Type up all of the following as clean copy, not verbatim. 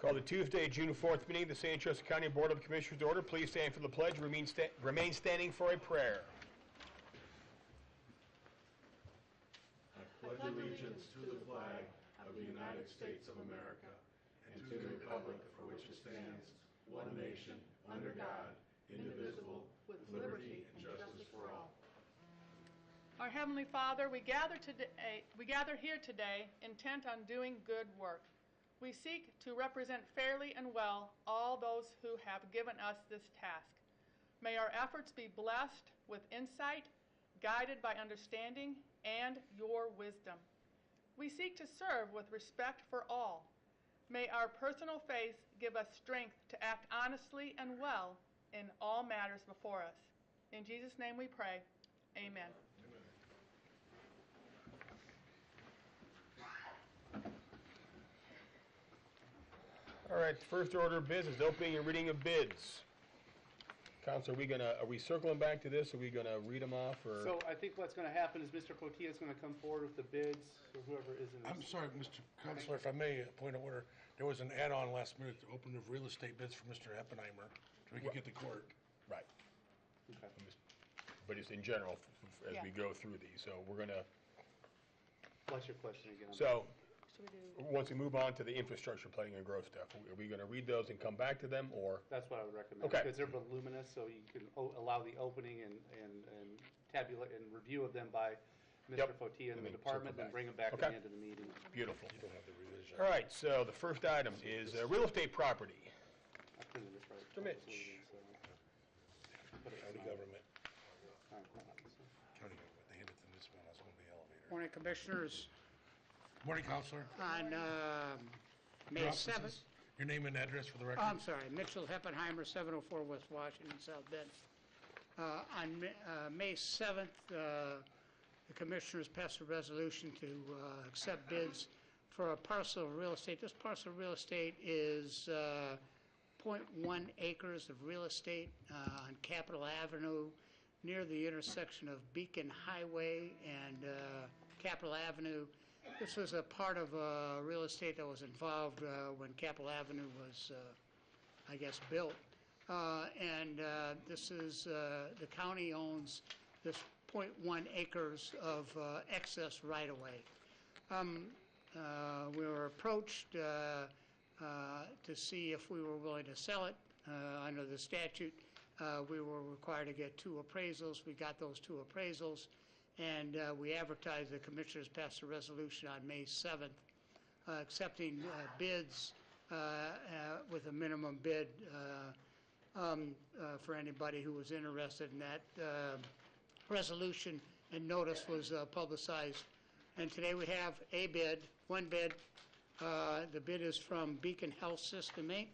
Call the Tuesday, June 4th meeting of the St. Joseph County Board of Commissioners to order. Please stand for the pledge. Remain standing for a prayer. I pledge allegiance to the flag of the United States of America and to the republic for which it stands, one nation, under God, indivisible, with liberty and justice for all. Our Heavenly Father, we gather here today intent on doing good work. We seek to represent fairly and well all those who have given us this task. May our efforts be blessed with insight, guided by understanding and your wisdom. We seek to serve with respect for all. May our personal faith give us strength to act honestly and well in all matters before us. In Jesus' name we pray. Amen. All right, first order of business, opening and reading of bids. Council, are we circling back to this? Are we gonna read them off, or? So I think what's going to happen is Mr. Cotia is going to come forward with the bids, or whoever is in this. I'm sorry, Mr. Counselor, if I may, point of order. There was an add-on last minute to open of real estate bids for Mr. Heppenheimer, so we could get the court. Right, Okay. but it's in general as Yeah. we go through these, so we're gonna, What's your question again? so, Should we do? once we move on to the infrastructure planning and growth stuff, are we gonna read those and come back to them, or? That's what I would recommend. Okay. Because they're voluminous, so you can allow the opening and tabulate and review of them by Mr. Yep. Cotia and And the then department, circle and back. bring them back at Okay. the end of the meeting. Beautiful. You don't have the revision. All right, so the first item is real estate property. I printed this right. Mr. Mitch. Put it County on. government, So. county government, they handed to this one, I was going to be elevator. Morning, Commissioners. Morning, Counselor. On May Your offices? 7th, Your name and address for the record? I'm sorry, Mitchell Heppenheimer, 704 West Washington, South Bend. On May 7th, the Commissioners passed a resolution to accept bids for a parcel of real estate. This parcel of real estate is .1 acres of real estate on Capitol Avenue near the intersection of Beacon Highway and Capitol Avenue. This was a part of real estate that was involved when Capitol Avenue was, I guess, built. This is, the county owns this .1 acres of excess right-of-way. We were approached to see if we were willing to sell it. Under the statute, we were required to get 2 appraisals. We got those 2 appraisals, and we advertised. The Commissioners passed a resolution on May 7th accepting bids with a minimum bid for anybody who was interested in that. Resolution and notice was publicized, and today we have a bid, one bid. The bid is from Beacon Health System, Inc.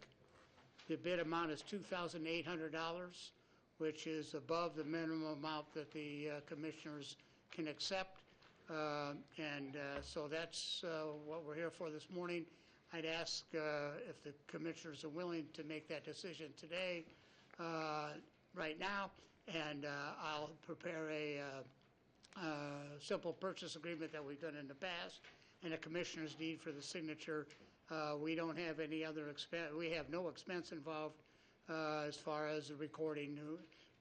The bid amount is $2,800, which is above the minimum amount that the Commissioners can accept. So that's what we're here for this morning. I'd ask if the Commissioners are willing to make that decision today, right now, and I'll prepare a simple purchase agreement that we've done in the past, and a Commissioner's deed for the signature. We don't have any other expense. We have no expense involved as far as the recording.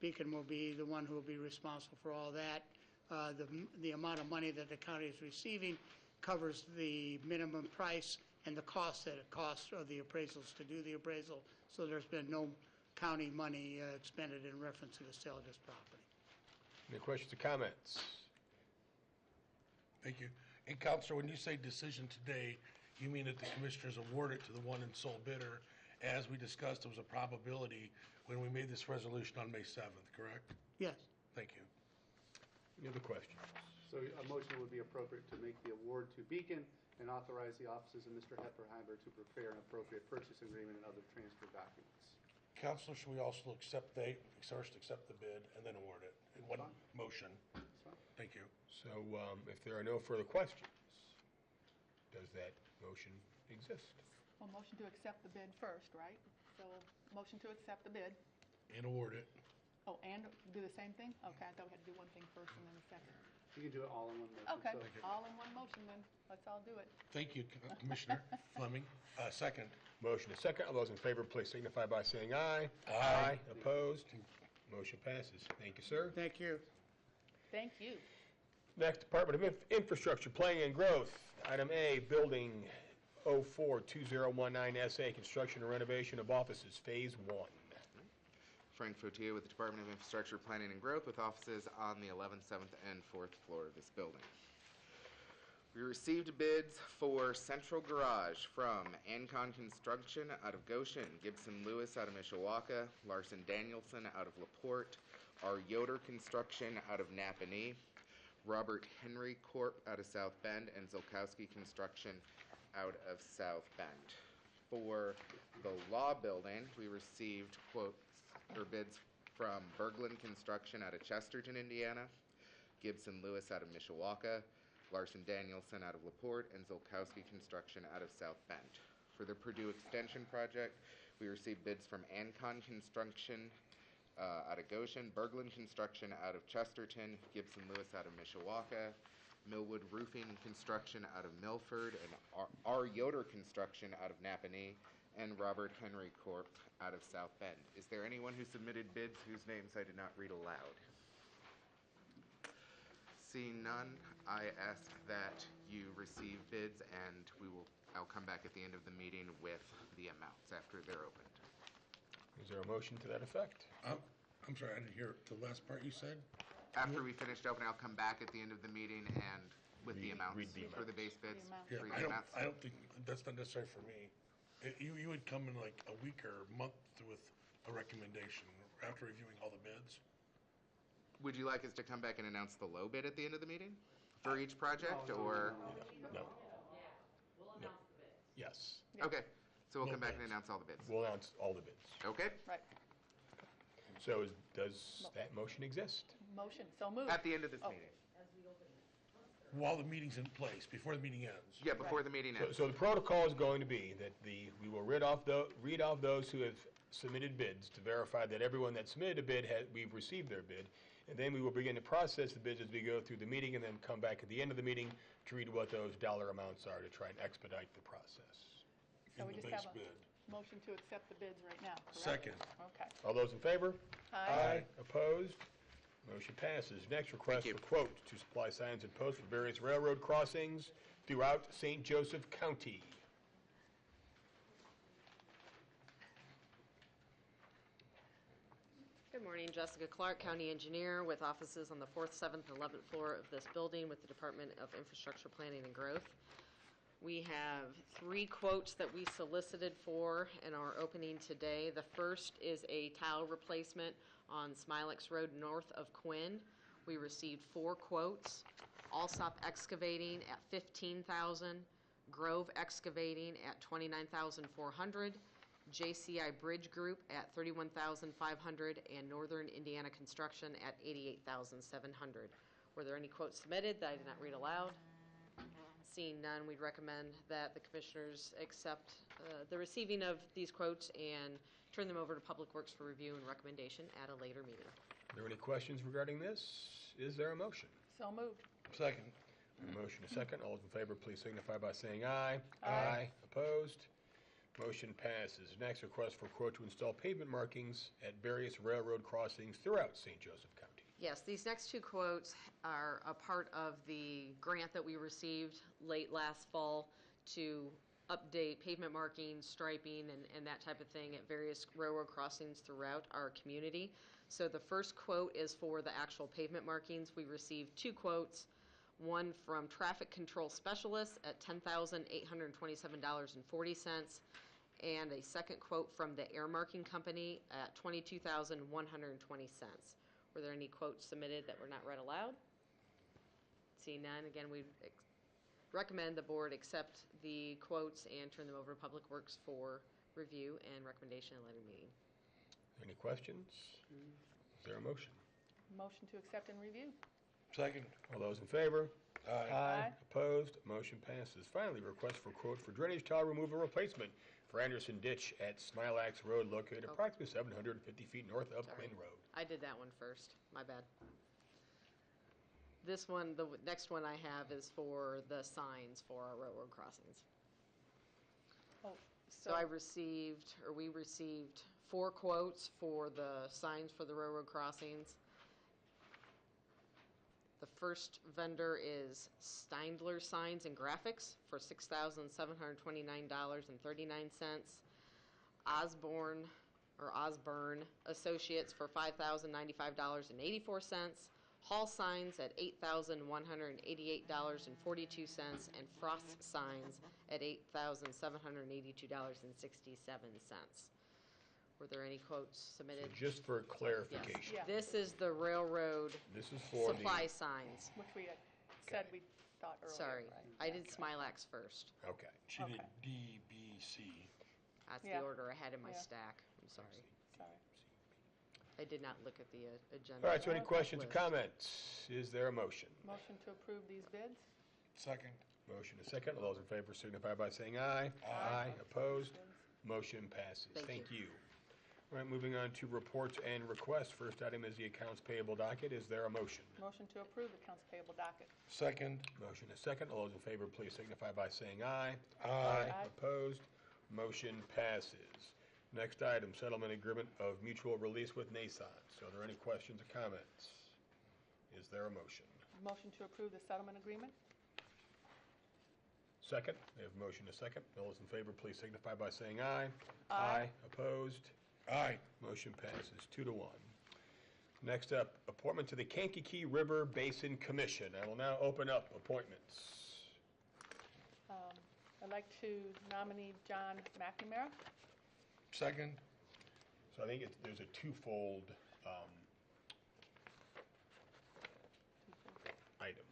Beacon will be the one who will be responsible for all that. The amount of money that the county is receiving covers the minimum price and the cost that it costs of the appraisals to do the appraisal. So there's been no county money expended in reference to the sale of this property. Any questions or comments? Thank you. And Counselor, when you say decision today, you mean that the Commissioners award it to the one and sole bidder. As we discussed, there was a probability when we made this resolution on May 7th, correct? Yes. Thank you. Any other questions? So a motion would be appropriate to make the award to Beacon and authorize the offices of Mr. Heppenheimer to prepare an appropriate purchase agreement and other transfer documents. Counselor, should we also accept first accept the bid and then award it in one motion? That's fine. Thank you. So if there are no further questions, does that motion exist? Well, motion to accept the bid first, right? So motion to accept the bid. And award it. Oh, and do the same thing? Okay, I thought we had to do one thing first and then a second. You can do it all in one motion. Okay, So- all in one motion then. Let's all do it. Thank you, Commissioner Fleming. Second. Motion is second. All those in favor, please signify by saying aye. Aye. Opposed? Motion passes. Thank you, sir. Thank you. Thank you. Next, Department of Infrastructure, Planning and Growth. Item A, Building 042019 SA, construction and renovation of offices, Phase 1. Frank Fotier with the Department of Infrastructure, Planning and Growth, with offices on the 11th, 7th, and 4th floor of this building. We received bids for Central Garage from Ancon Construction out of Goshen, Gibson Lewis out of Mishawaka, Larson Danielson out of LaPorte, R. Yoder Construction out of Napanee, Robert Henry Corp. Out of South Bend, and Zolkowski Construction out of South Bend. For the Law Building, we received quotes or bids from Berglund Construction out of Chesterton, Indiana, Gibson Lewis out of Mishawaka, Larson Danielson out of LaPorte, and Zolkowski Construction out of South Bend. For the Purdue Extension Project, we received bids from Ancon Construction out of Goshen, Berglund Construction out of Chesterton, Gibson Lewis out of Mishawaka, Millwood Roofing Construction out of Milford, and R. Yoder Construction out of Napanee, and Robert Henry Corp. Out of South Bend. Is there anyone who submitted bids whose names I did not read aloud? Seeing none, I ask that you receive bids, and I'll come back at the end of the meeting with the amounts after they're opened. Is there a motion to that effect? I'm sorry, I didn't hear the last part you said. After we finished opening, I'll come back at the end of the meeting and with the amounts read the for the base bids. amounts. Yeah, Read the amounts. I don't think, that's not necessary for me. You would come in like a week or a month with a recommendation after reviewing all the bids. Would you like us to come back and announce the low bid at the end of the meeting for each project, or? No. No. Yes. Yeah. Okay, so we'll No come back and bids. announce all the bids. We'll announce all the bids. Okay, Right. So does that motion exist? Motion, so moved. at the end of this Oh. meeting. While the meeting's in place, before the meeting ends. Yeah, before the meeting ends. So the protocol is going to be that we will read off those who have submitted bids to verify that everyone that submitted a bid, we've received their bid. And then we will begin to process the bids as we go through the meeting, and then come back at the end of the meeting to read what those dollar amounts are to try and expedite the process. So in we the just base have a bid. motion to accept the bids right now, correct? Second. Okay. All those in favor? Aye. Opposed? Motion passes. Next, request Thank for you. quotes to supply signs and posts for various railroad crossings throughout St. Joseph County. Good morning, Jessica Clark, County Engineer, with offices on the 4th, 7th, and 11th floor of this building with the Department of Infrastructure Planning and Growth. We have 3 quotes that we solicited for in our opening today. The first is a tile replacement on Smilex Road north of Quinn. We received 4 quotes. Allsop Excavating at $15,000, Grove Excavating at $29,400, JCI Bridge Group at $31,500, and Northern Indiana Construction at $88,700. Were there any quotes submitted that I did not read aloud? Seeing none, we'd recommend that the commissioners accept the receiving of these quotes and turn them over to Public Works for review and recommendation at a later meeting. Are there any questions regarding this? Is there a motion? So moved. Second. A motion is second. All those in favor, please signify by saying aye. Aye. Opposed? Motion passes. Next, request for quote to install pavement markings at various railroad crossings throughout St. Joseph County. Yes, these next 2 quotes are a part of the grant that we received late last fall to update pavement markings, striping, and that type of thing at various railroad crossings throughout our community. So the first quote is for the actual pavement markings. We received 2 quotes, one from Traffic Control Specialists at $10,827.40, and a second quote from the Air Marking Company at $22,120. Were there any quotes submitted that were not read aloud? Seeing none, again, we recommend the board accept the quotes and turn them over to Public Works for review and recommendation at a later meeting. Any questions? Is there a motion? Motion to accept and review. Second. All those in favor? Aye. Opposed? Motion passes. Finally, request for quote for drainage tile removal replacement for Anderson Ditch at Smilax Road located approximately 750 feet north of Sorry. Quinn Road. I did that one first, my bad. This one, the next one I have is for the signs for our railroad crossings. Oh, So we received 4 quotes for the signs for the railroad crossings. The first vendor is Steindler Signs and Graphics for $6,729.39. Osborne Associates for $5,095.84. Hall Signs at $8,188.42, and Frost Signs at $8,782.67. Were there any quotes So submitted? just for clarification, Yeah. This is the railroad this is for the... supply signs. Which we had said we thought earlier, Sorry, right? I did Smilax first. Okay. She did Okay. DBC. That's Yeah. the order I had in my Yeah. stack. I'm sorry. Sorry. I did not look at the agenda. All right, so any questions or list. comments? Is there a motion? Motion to approve these bids? Second. Motion is second. All those in favor signify by saying aye. Aye. Opposed? Motion passes. Thank you. All right, moving on to reports and requests. First item is the accounts payable docket. Is there a motion? Motion to approve the accounts payable docket. Second. Motion is second. All those in favor, please signify by saying aye. Aye. Aye. Opposed? Motion passes. Next item, settlement agreement of mutual release with Naissance. Are there any questions or comments? Is there a motion? Motion to approve the settlement agreement? Second, we have motion is second. All those in favor, please signify by saying aye. Aye. Opposed? Aye. Motion passes 2-1. Next up, appointment to the Kankakee River Basin Commission. I will now open up appointments. I'd like to nominate John McNamara. Second. So I think there's a twofold item.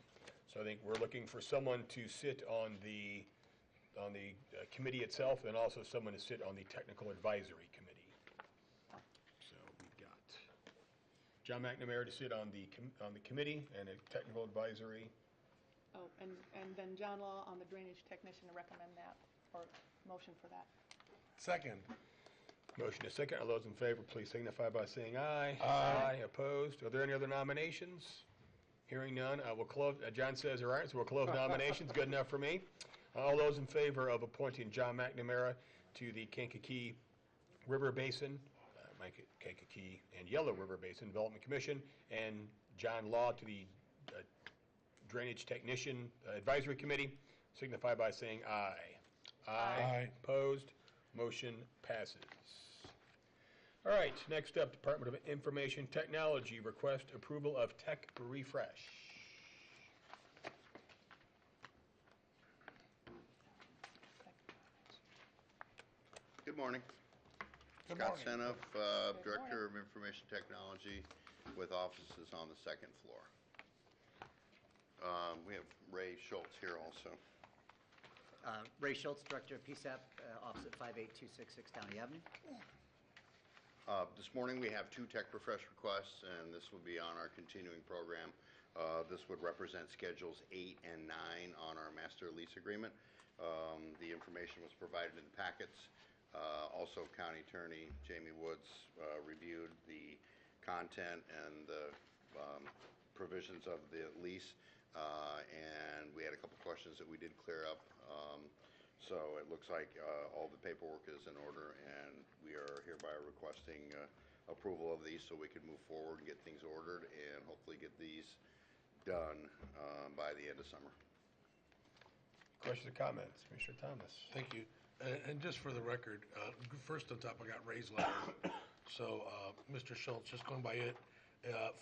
So I think we're looking for someone to sit on the committee itself, and also someone to sit on the technical advisory committee. So we've got John McNamara to sit on the committee and a technical advisory. Oh, and then John Law on the drainage technician to recommend that, or motion for that. Second. Motion is second. All those in favor, please signify by saying aye. Aye. Opposed? Are there any other nominations? Hearing none, I will close. John says, all right, so we'll close nominations. Good enough for me. All those in favor of appointing John McNamara to the Kankakee River Basin, Kankakee and Yellow River Basin Development Commission, and John Law to the Drainage Technician Advisory Committee, signify by saying aye. Aye. Opposed? Motion passes. All right, next up, Department of Information Technology, request approval of tech refresh. Good morning. Good Scott morning. Senoff, Director of Information Technology with offices on the second floor. We have Ray Schultz here also. Ray Schultz, Director of PSAP, office at 58266 Downey Avenue. This morning, we have 2 tech refresh requests, and this will be on our continuing program. This would represent Schedules 8 and 9 on our master lease agreement. The information was provided in the packets. Also, County Attorney Jamie Woods reviewed the content and the provisions of the lease, and we had a couple questions that we did clear up. So it looks like all the paperwork is in order, and we are hereby requesting approval of these so we can move forward and get things ordered and hopefully get these done by the end of summer. Questions or comments? Commissioner Thomas. Thank you. And just for the record, first on top, I got Ray's letter. So, Mr. Schultz, just going by it,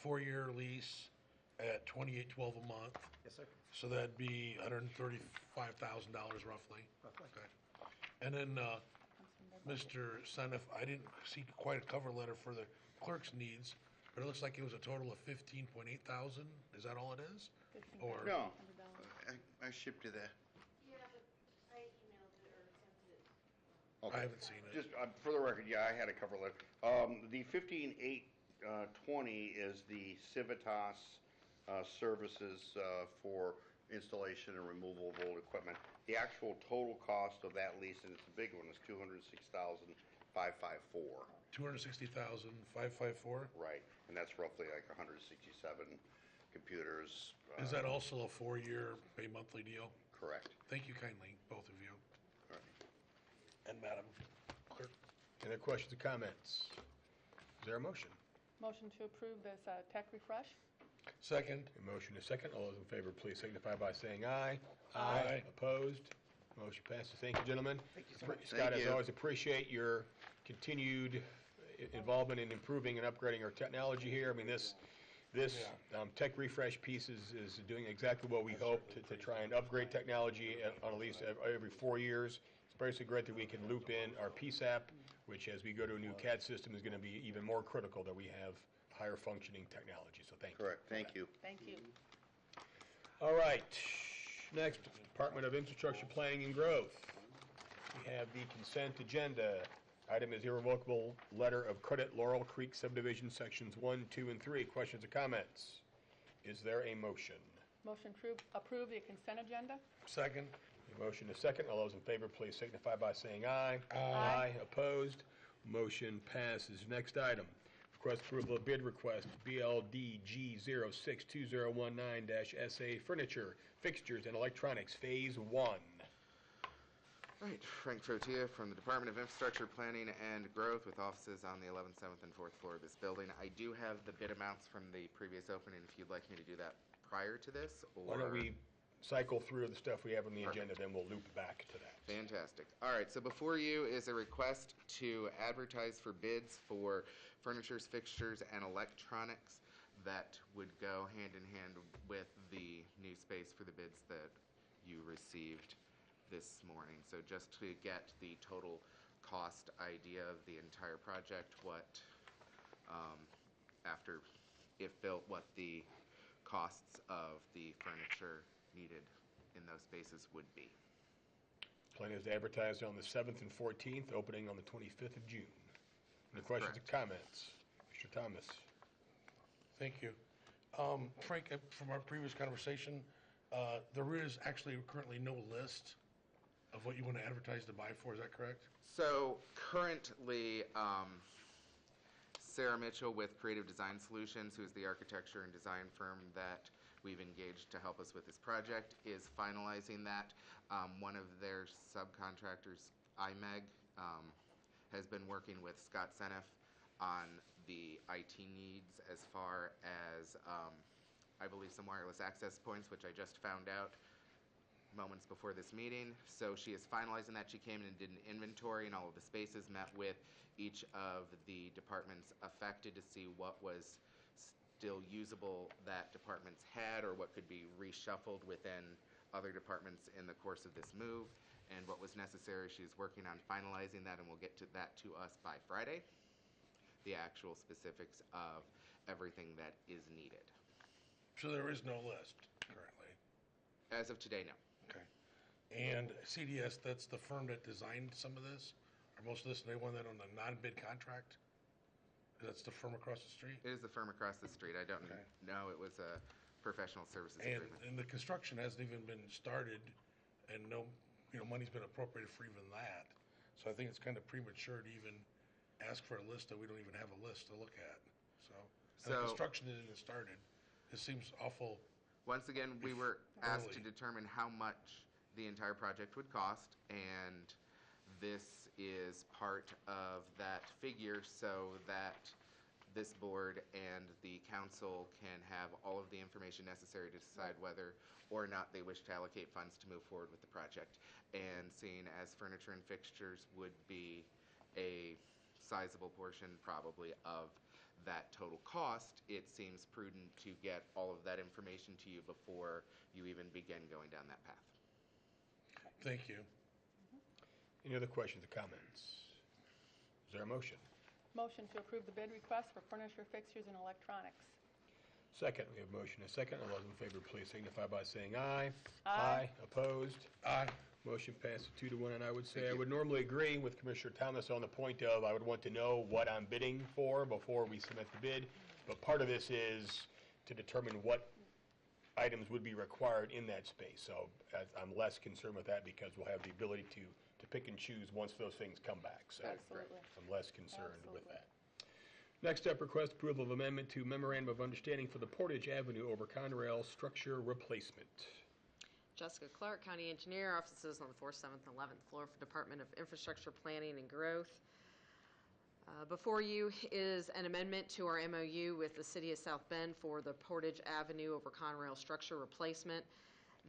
4-year lease at $28.12 a month. Yes, sir. So that'd be $135,000 roughly. Roughly. Okay. And then, Mr. Senoff, I didn't see quite a cover letter for the clerk's needs, but it looks like it was a total of $15.8 thousand. Is that all it is? Or No, I shipped you that. Yeah, but I emailed it or sent it. I Okay. haven't seen it. Just for the record, yeah, I had a cover letter. The 15,820 is the Civitas services for installation and removal of old equipment. The actual total cost of that lease, and it's a big one, is $206,554. $260,554. Right, and that's roughly like 167 computers. Is that also a 4-year pay monthly deal? Correct. Thank you kindly, both of you. All right. And Madam Clerk. Any other questions or comments? Is there a motion? Motion to approve this tech refresh? Second. A motion and a second. All those in favor, please signify by saying aye. Aye. Opposed? Motion passes. Thank you, gentlemen. Thank you so much. Scott, Thank as you. always, appreciate your continued involvement in improving and upgrading our technology here. I mean, this tech refresh piece is doing exactly what we hoped, to try and upgrade technology on at least every 4 years. It's basically great that we can loop in our PSAP, which as we go to a new CAD system is going to be even more critical that we have higher functioning technology. So thank you. Correct. Thank you. Thank you. All right. Next, Department of Infrastructure Planning and Growth. We have the consent agenda. Item is irrevocable letter of credit, Laurel Creek subdivision, sections 1, 2, and 3. Questions or comments? Is there a motion? Motion to approve the consent agenda? Second. A motion is second. All those in favor, please signify by saying aye. Aye. Opposed? Motion passes. Next item. Request approval of bid request, BLDG 062019-SA Furniture, Fixtures, and Electronics, Phase 1. Right, Frank Frotia from the Department of Infrastructure Planning and Growth with offices on the 11th, 7th, and 4th floor of this building. I do have the bid amounts from the previous opening if you'd like me to do that prior to this, or... Why don't we cycle through the stuff we have on the Perfect. agenda, then we'll loop back to that. Fantastic. All right, so before you is a request to advertise for bids for furnitures, fixtures, and electronics that would go hand in hand with the new space for the bids that you received this morning. So just to get the total cost idea of the entire project, what, after, if built, what the costs of the furniture needed in those spaces would be. Plan is advertised on the 7th and 14th, opening on the 25th of June. Any questions or comments? Mr. Thomas? Thank you. Frank, from our previous conversation, there is actually currently no list of what you want to advertise to buy for, is that correct? So currently, Sarah Mitchell with Creative Design Solutions, who is the architecture and design firm that we've engaged to help us with this project, is finalizing that. One of their subcontractors, IMEG, has been working with Scott Seneff on the IT needs as far as, I believe, some wireless access points, which I just found out moments before this meeting. So she is finalizing that. She came in and did an inventory in all of the spaces, met with each of the departments affected to see what was still usable that departments had or what could be reshuffled within other departments in the course of this move, and what was necessary. She's working on finalizing that, and we'll get to that to us by Friday, the actual specifics of everything that is needed. So there is no list currently? As of today, no. Okay. And CDS, that's the firm that designed some of this? Or most of this, they won that on a non-bid contract? That's the firm across the street? It is the firm across the street. I don't Okay. know. It was a professional services And, agreement. and the construction hasn't even been started, and no, money's been appropriated for even that. So I think it's kind of premature to even ask for a list that we don't even have a list to look at, so. And the So- construction isn't even started. It seems awful. Once again, we were asked to Early. determine how much the entire project would cost, and this is part of that figure so that this board and the council can have all of the information necessary to decide whether or not they wish to allocate funds to move forward with the project. And seeing as furniture and fixtures would be a sizable portion probably of that total cost, it seems prudent to get all of that information to you before you even begin going down that path. Thank you. Any other questions or comments? Is there a motion? Motion to approve the bid request for furniture, fixtures, and electronics? Second, we have motion and second. All those in favor, please signify by saying aye. Aye. Opposed? Aye. Motion passes 2-1, and I would say I would normally agree with Commissioner Thomas on the point of I would want to know what I'm bidding for before we submit the bid, but part of this is to determine what items would be required in that space. So I'm less concerned with that because we'll have the ability to pick and choose once those things come back. So Absolutely. I'm less concerned with Absolutely. that. Next up, request approval of amendment to memorandum of understanding for the Portage Avenue over Conrail structure replacement. Jessica Clark, County Engineer, offices on the 4th, 7th, and 11th floor for Department of Infrastructure Planning and Growth. Before you is an amendment to our MOU with the City of South Bend for the Portage Avenue over Conrail structure replacement.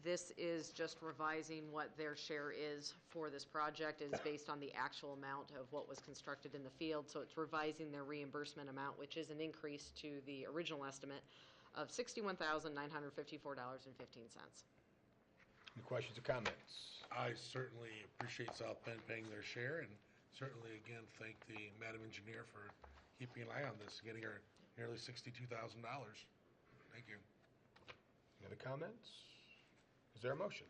This is just revising what their share is for this project. It is based on the actual amount of what was constructed in the field, so it's revising their reimbursement amount, which is an increase to the original estimate of $61,954.15. Any questions or comments? I certainly appreciate South Bend paying their share, and certainly, again, thank the Madam Engineer for keeping an eye on this, getting her nearly $62,000. Thank you. Any other comments? Is there a motion?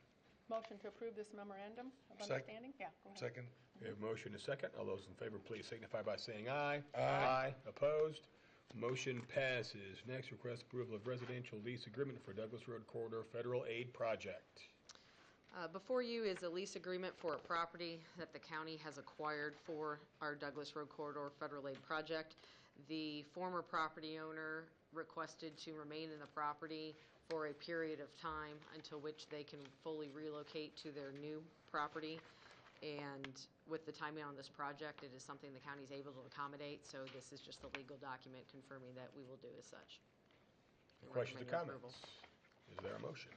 Motion to approve this memorandum of Second. understanding? Yeah, go ahead. Second. We have a motion and a second. All those in favor, please signify by saying aye. Aye. Opposed? Motion passes. Next, request approval of residential lease agreement for Douglas Road Corridor Federal Aid Project. Before you is a lease agreement for a property that the county has acquired for our Douglas Road Corridor Federal Aid Project. The former property owner requested to remain in the property for a period of time until which they can fully relocate to their new property. And with the timing on this project, it is something the county is able to accommodate, so this is just the legal document confirming that we will do as such. Questions or Recommend your comments? approval. Is there a motion?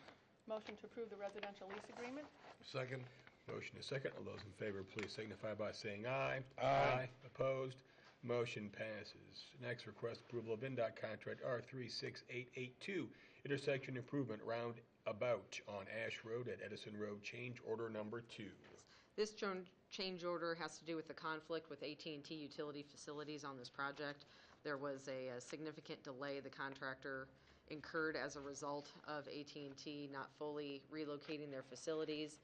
Motion to approve the residential lease agreement? Second. Motion is second. All those in favor, please signify by saying aye. Aye. Opposed? Motion passes. Next, request approval of NDOT contract R36882, intersection improvement roundabout on Ash Road at Edison Road, change order number 2. This change order has to do with the conflict with AT&T Utility Facilities on this project. There was a significant delay the contractor incurred as a result of AT&T not fully relocating their facilities.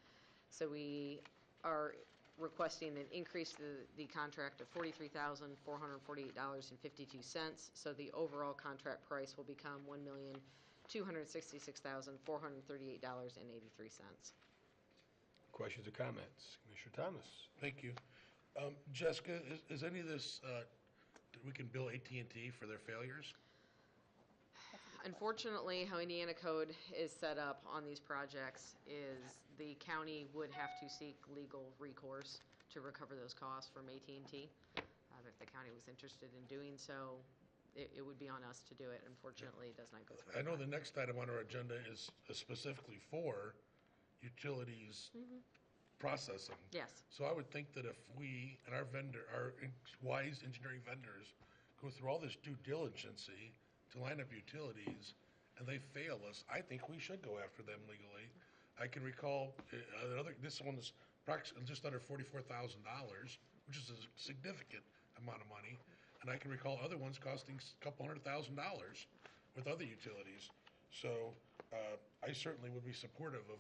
So we are requesting an increase to the contract of $43,448.52. So the overall contract price will become $1,266,438.83. Questions or comments? Commissioner Thomas? Thank you. Jessica, is any of this, we can bill AT&T for their failures? Unfortunately, how Indiana Code is set up on these projects is the county would have to seek legal recourse to recover those costs from AT&T. If the county was interested in doing so, it would be on us to do it. Unfortunately, it does not go through. I know the next item on our agenda is specifically for utilities processing. Yes. So I would think that if we and our wise engineering vendors go through all this due diligence to line up utilities and they fail us, I think we should go after them legally. I can recall this one's approximately just under $44,000, which is a significant amount of money. And I can recall other ones costing a couple $100,000 with other utilities. So I certainly would be supportive of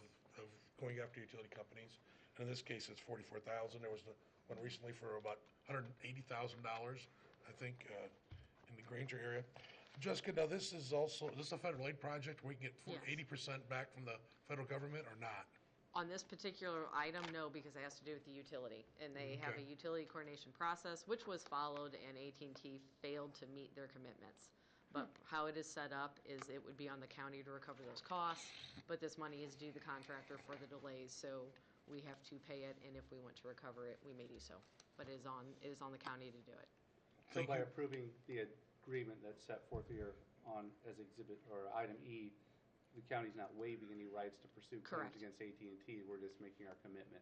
going after utility companies. And in this case, it's $44,000. There was one recently for about $180,000, I think, in the Granger area. Jessica, now this is a federal aid project where we can get 80% back from the federal government or not? On this particular item, no, because it has to do with the utility. And they have a utility coordination process, which was followed, and AT&T failed to meet their commitments. But how it is set up is it would be on the county to recover those costs, but this money is due the contractor for the delays, so we have to pay it, and if we want to recover it, we may do so. But it is on the county to do it. So by approving the agreement that's set forth here as exhibit or item E, the county's not waiving any rights to pursue claims Correct. against AT&T. We're just making our commitment.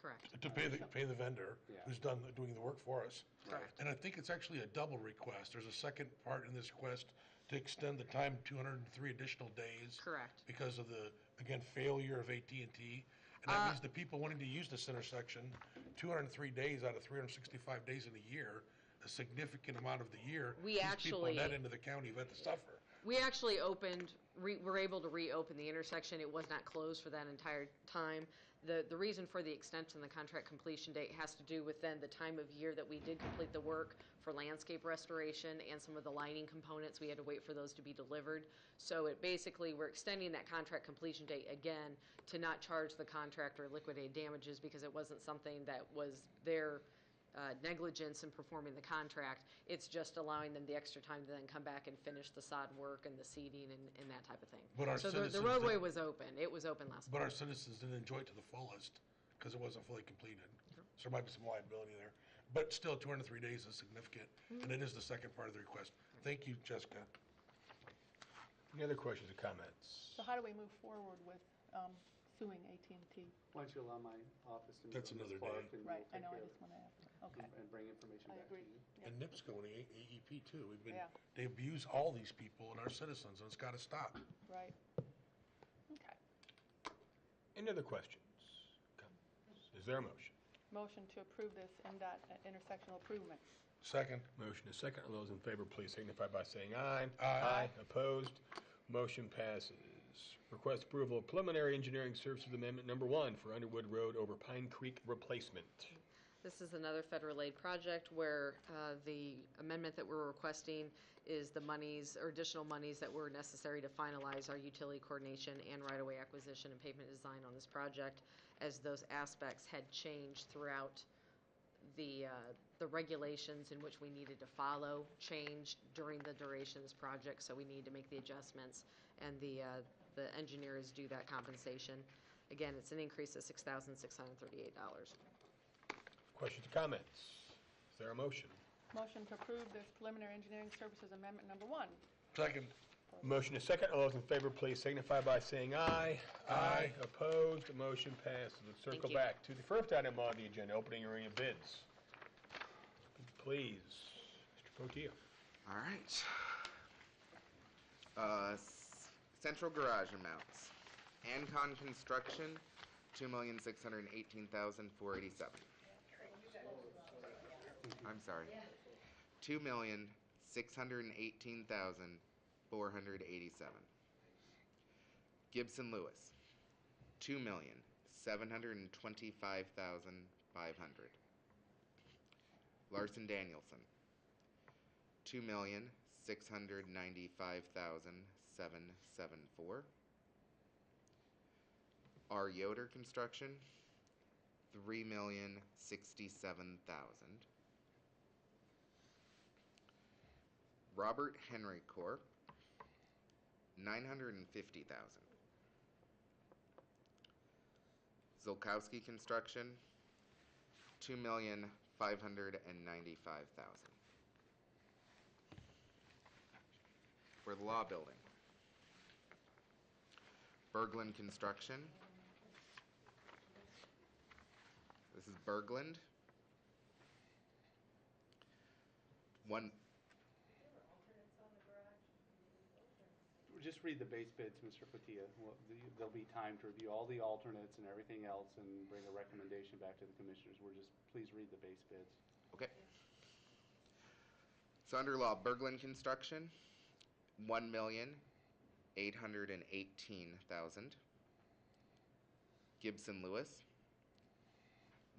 Correct. To pay the vendor who's doing the work for us. Correct. And I think it's actually a double request. There's a second part in this request to extend the time 203 additional days. Correct. Because of the, again, failure of AT&T. And that means the people wanting to use this intersection, 203 days out of 365 days in a year, a significant amount of the year. We these people actually- on that end of the county have had to suffer. We actually were able to reopen the intersection. It was not closed for that entire time. The reason for the extension of the contract completion date has to do with then the time of year that we did complete the work for landscape restoration and some of the lighting components. We had to wait for those to be delivered. So we're extending that contract completion date again to not charge the contractor liquidated damages because it wasn't something that was their negligence in performing the contract. It's just allowing them the extra time to then come back and finish the sod work and the seeding and that type of thing. But our So the citizens roadway didn't- was open. It was open last But month. our citizens didn't enjoy it to the fullest because it wasn't fully completed. So there might be some liability there. But still, 203 days is significant, and it is the second part of the request. Thank you, Jessica. Any other questions or comments? So how do we move forward with suing AT&T? Why don't you allow my office to meet That's with Ms. another Clark day. and Right, we'll I take know, I care of just it want to ask. Okay, and bring information I back to agree. you. Yeah. And NIPSCO and AEP too. Yeah. They abuse all these people and our citizens, and it's got to stop. Right. Okay. Any other questions? Comments? Is there a motion? Motion to approve this NDOT intersectional improvement. Second. Motion is second. All those in favor, please signify by saying aye. Aye. Opposed? Motion passes. Request approval of preliminary engineering services amendment number 1 for Underwood Road over Pine Creek replacement. This is another federal aid project where the amendment that we're requesting is the monies or additional monies that were necessary to finalize our utility coordination and right-of-way acquisition and pavement design on this project, as those aspects had changed throughout the regulations in which we needed to follow changed during the duration of this project, so we need to make the adjustments, and the engineer is due that compensation. Again, it's an increase of $6,638. Questions or comments? Is there a motion? Motion to approve this preliminary engineering services amendment number 1. Second. Motion is second. All those in favor, please signify by saying aye. Aye. Opposed? Motion passes. Let's circle Thank you. back to the first item on the agenda, opening and reading of bids. Please, Mr. Potier. All right. Central garage amounts. Ancon Construction, $2,618,487. I'm sorry. $2,618,487. Gibson Lewis, $2,725,500. Larson Danielson, $2,695,774. R. Yoder Construction, $3,067,000. Robert Henry Corp., $950,000. Zolkowski Construction, $2,595,000. For the law building, Berglund Construction. This is Berglund. Just read the base bids, Mr. Patia. There'll be time to review all the alternates and everything else and bring a recommendation back to the commissioners. Please read the base bids. Okay. So under law, Berglund Construction, $1,818,000. Gibson Lewis,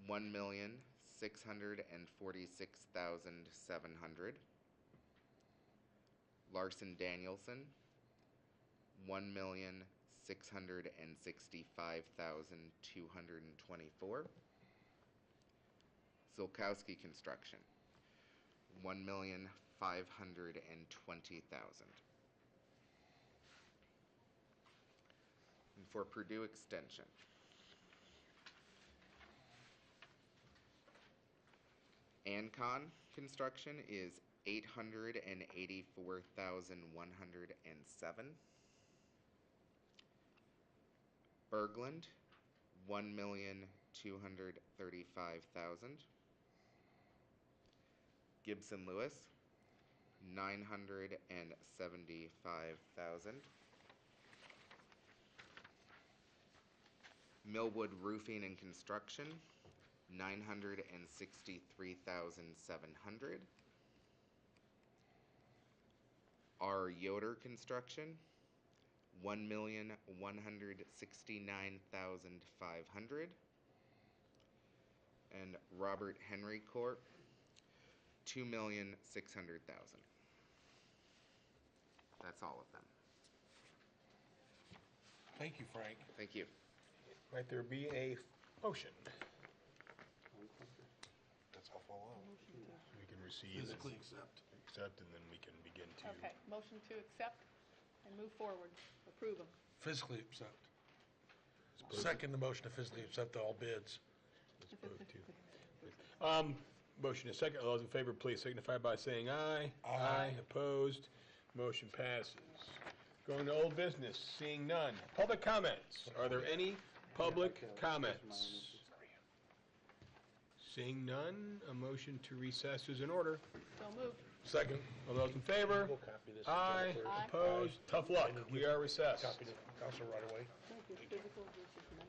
$1,646,700. Larson Danielson, $1,665,224. Zolkowski Construction, $1,520,000. And for Purdue Extension, Ancon Construction is $884,107. Berglund, $1,235,000. Gibson Lewis, $975,000. Millwood Roofing and Construction, $963,700. R. Yoder Construction, $1,169,500. And Robert Henry Corp., $2,600,000. That's all of them. Thank you, Frank. Thank you. Might there be a motion? That's how full receive. and Physically accept. Accept, and then we can begin to. Okay, motion to accept and move forward. Approve them. Physically accept. Second the motion to physically accept all bids. Motion is second. All those in favor, please signify by saying aye. Aye. Opposed? Motion passes. Going to old business, seeing none. Public comments. Are there any public comments? Seeing none, a motion to recess is in order. So moved. Second. All those in favor? We'll copy this. Aye. Aye. Opposed? Tough luck. We are recessed. Copy the council right away. Physical versus